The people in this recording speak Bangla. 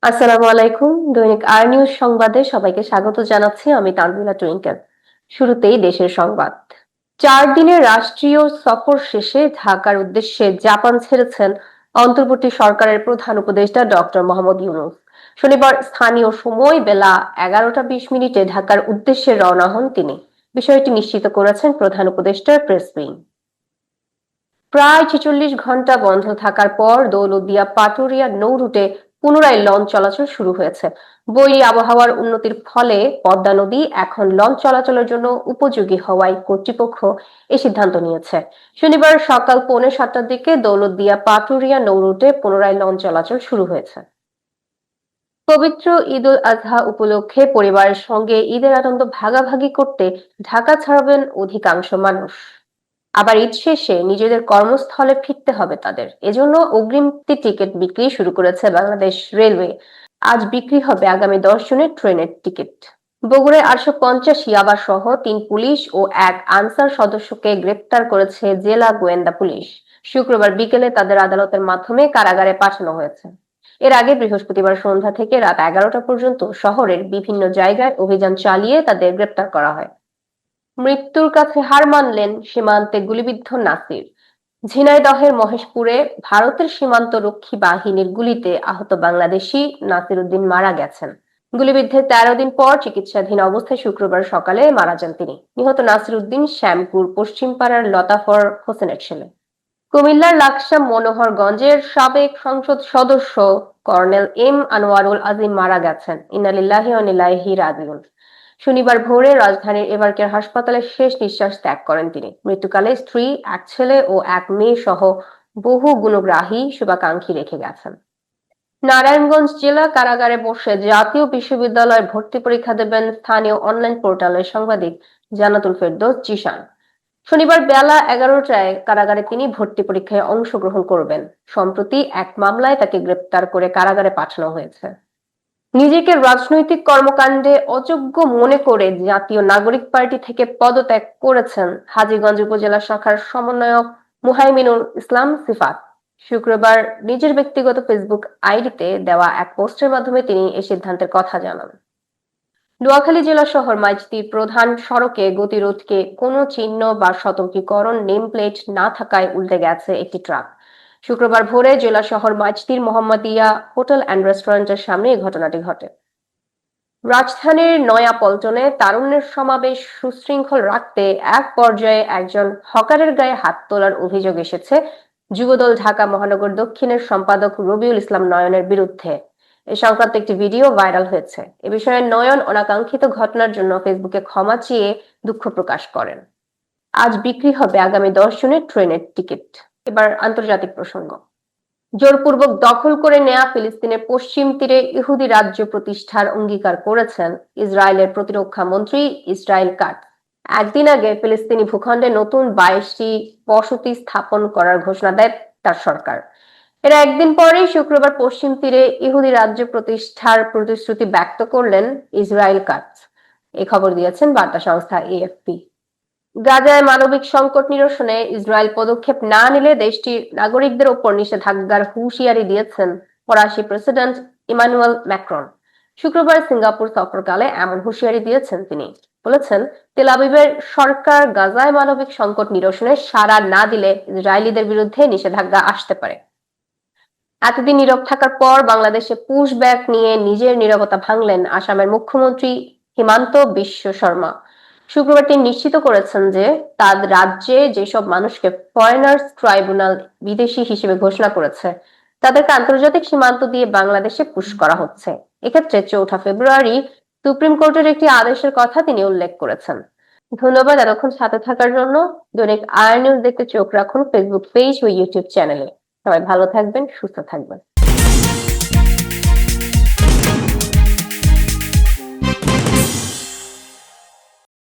আসসালামু আলাইকুম। দৈনিক আর নিউজ সংবাদে সবাইকে স্বাগত জানাচ্ছি। আমি তানভীরা টুইঙ্কেল। শুরুতেই দেশের সংবাদ। 4 দিনের রাষ্ট্রীয় সফর শেষে ঢাকার উদ্দেশ্যে জাপান ছেড়েছেন অন্তর্বর্তী সরকারের প্রধান উপদেষ্টা ডক্টর মোহাম্মদ ইউনূস। শনিবার স্থানীয় সময় বেলা 11টা 20 মিনিটে ঢাকার উদ্দেশ্যে রওনা হন তিনি। বিষয়টি নিশ্চিত করেছেন প্রধান উপদেষ্টার প্রেস উইং। প্রায় 46 ঘন্টা বন্ধ থাকার পর দৌলতদিয়া পাটুরিয়া নৌ রুটে পুনরায় লঞ্চ চলাচল শুরু হয়েছে। বৈরী আবহাওয়ার উন্নতির ফলে পদ্মা নদী এখন লঞ্চ চলাচলের জন্য উপযোগী হওয়ায় কর্তৃপক্ষ এই সিদ্ধান্ত নিয়েছে। শনিবার সকাল 6:45টার দিকে দৌলতদিয়া পাটুরিয়া নৌ রুটে পুনরায় লঞ্চ চলাচল শুরু হয়েছে। পবিত্র ঈদ উল আজহা উপলক্ষে পরিবারের সঙ্গে ঈদের আনন্দ ভাগাভাগি করতে ঢাকা ছাড়বেন অধিকাংশ মানুষ। আবার ঈদ শেষে নিজেদের কর্মস্থলে ফিরতে হবে তাদের, এজন্য অগ্রিম টিকিট বিক্রি শুরু করেছে বাংলাদেশ রেলওয়ে। আজ বিক্রি হবে আগামী 10 জনের ট্রেনের টিকিট। বগুড়ায় 850 ইয়াবা সহ 3 পুলিশ ও 1 আনসার সদস্যকে গ্রেপ্তার করেছে জেলা গোয়েন্দা পুলিশ। শুক্রবার বিকেলে তাদের আদালতের মাধ্যমে কারাগারে পাঠানো হয়েছে। এর আগে বৃহস্পতিবার সন্ধ্যা থেকে রাত 11টা পর্যন্ত শহরের বিভিন্ন জায়গায় অভিযান চালিয়ে তাদের গ্রেপ্তার করা হয়। মৃত্যুর কাছে হার মানলেন সীমান্তে গুলিবিদ্ধ নাসির। ঝিনাইদহের মহেশপুরে ভারতের সীমান্ত রক্ষী বাহিনীর গুলিতে আহত বাংলাদেশি নাসির উদ্দিন মারা গেছেন। গুলিবিদ্ধের 13 দিন পর চিকিৎসাধীন অবস্থায় শুক্রবার সকালে মারা যান তিনি। নিহত নাসির উদ্দিন শ্যামপুর পশ্চিম পাড়ার লতাফর হোসেনের ছেলে। কুমিল্লার লাকসাম মনোহরগঞ্জের সাবেক সংসদ সদস্য কর্নেল এম আনোয়ারুল আজিম মারা গেছেন। ইন্না লিল্লাহি ওয়া ইন্না ইলাইহি রাজিউন। শনিবার ভোরে রাজধানীর এবারকেয়ার হাসপাতালে শেষ নিঃশ্বাস ত্যাগ করেন তিনি। মৃত্যুকালে স্ত্রী, 1 ছেলে ও 1 মেয়ে সহ বহু গুণগ্রাহী শুভাকাঙ্ক্ষী রেখে গেছেন। নারায়ণগঞ্জ জেলা কারাগারে বসে জাতীয় বিশ্ববিদ্যালয়ের ভর্তি পরীক্ষা দেবেন স্থানীয় অনলাইন পোর্টালের সাংবাদিক জান্নাতুল ফেরদৌস জিশান। শনিবার বেলা 11টায় কারাগারে তিনি ভর্তি পরীক্ষায় অংশগ্রহণ করবেন। সম্প্রতি এক মামলায় তাকে গ্রেপ্তার করে কারাগারে পাঠানো হয়েছে। নিজেকে রাজনৈতিক কর্মকাণ্ডে অযোগ্য মনে করে জাতীয় নাগরিক পার্টি থেকে পদত্যাগ করেছেন হাজীগঞ্জ উপজেলা শাখার সমন্বয়ক মুহাইমিনুল ইসলাম সিফাত। শুক্রবার নিজের ব্যক্তিগত ফেসবুক আইডিতে দেওয়া এক পোস্টের মাধ্যমে তিনি এই সিদ্ধান্তের কথা জানান। নোয়াখালী জেলা শহর মাইজদীর প্রধান সড়কে গতিরোধকে কোনো চিহ্ন বা সতর্কীকরণ নেম প্লেট না থাকায় উল্টে গেছে একটি ট্রাক। শুক্রবার ভোরে জেলা শহর মাইজদীর মোহাম্মদিয়া হোটেল অ্যান্ড রেস্টুরেন্টের সামনে এই ঘটনাটি ঘটে। রাজধানীর নয়াপল্টনে তারুণ্যের সমাবেশ সুশৃঙ্খল রাখতে এক পর্যায়ে একজন হকারের গায়ে হাত তোলার অভিযোগ এসেছে যুবদল ঢাকা মহানগর দক্ষিণের সম্পাদক রবিউল ইসলাম নয়নের বিরুদ্ধে। এ সংক্রান্ত একটি ভিডিও ভাইরাল হয়েছে। এ বিষয়ে নয়ন অনাকাঙ্ক্ষিত ঘটনার জন্য ফেসবুকে ক্ষমা চেয়ে দুঃখ প্রকাশ করেন। আজ বিক্রি হবে আগামী 10 জনের ট্রেনের টিকিট। এবার আন্তর্জাতিক প্রসঙ্গ। জোরপূর্বক দখল করে নেয়া ফিলিস্তিনের পশ্চিম তীরে ইহুদি রাজ্য প্রতিষ্ঠার অঙ্গীকার করেছেন ইসরায়েলের প্রতিরক্ষা মন্ত্রী ইসরায়েল কাটজ। একদিন আগে ফিলিস্তিনি ভূখণ্ডে নতুন 22টি বসতি স্থাপন করার ঘোষণা দেয় তার সরকার। এর একদিন পরেই শুক্রবার পশ্চিম তীরে ইহুদি রাজ্য প্রতিষ্ঠার প্রতিশ্রুতি ব্যক্ত করলেন ইসরায়েল কাটজ। এ খবর দিয়েছেন বার্তা সংস্থা এএফপি। গাজায় মানবিক সংকট নিরসনে ইসরায়েল পদক্ষেপ না নিলে দেশটির নাগরিকদের ওপর নিষেধাজ্ঞার হুঁশিয়ারি দিয়েছেন ফরাসি প্রেসিডেন্ট ইমানুয়েল ম্যাক্রন। শুক্রবার সিঙ্গাপুর সফরকালে এমন হুঁশিয়ারি দিয়েছেন তিনি। বলেছেন, তেল আবিবের সরকার গাজায় মানবিক সংকট নিরসনে সাড়া না দিলে ইসরায়েলিদের বিরুদ্ধে নিষেধাজ্ঞা আসতে পারে। এতদিন নীরব থাকার পর বাংলাদেশে পুশ ব্যাক নিয়ে নিজের নীরবতা ভাঙলেন আসামের মুখ্যমন্ত্রী হিমন্ত বিশ্ব শর্মা। শুক্রবার তিনি নিশ্চিত করেছেন যে তার রাজ্যে যেসব মানুষকে ফরেনার্স ট্রাইব্যুনাল বিদেশি হিসেবে ঘোষণা করেছে তাদেরকে আন্তর্জাতিক সীমান্ত দিয়ে বাংলাদেশে পুশ করা হচ্ছে। এক্ষেত্রে 4 ফেব্রুয়ারি সুপ্রিম কোর্টের একটি আদেশের কথা তিনি উল্লেখ করেছেন। ধন্যবাদ এতক্ষণ সাথে থাকার জন্য। দৈনিক আর নিউজ দেখতে চোখ রাখুন ফেসবুক পেজ ও ইউটিউব চ্যানেলে। সবাই ভালো থাকবেন, সুস্থ থাকবেন।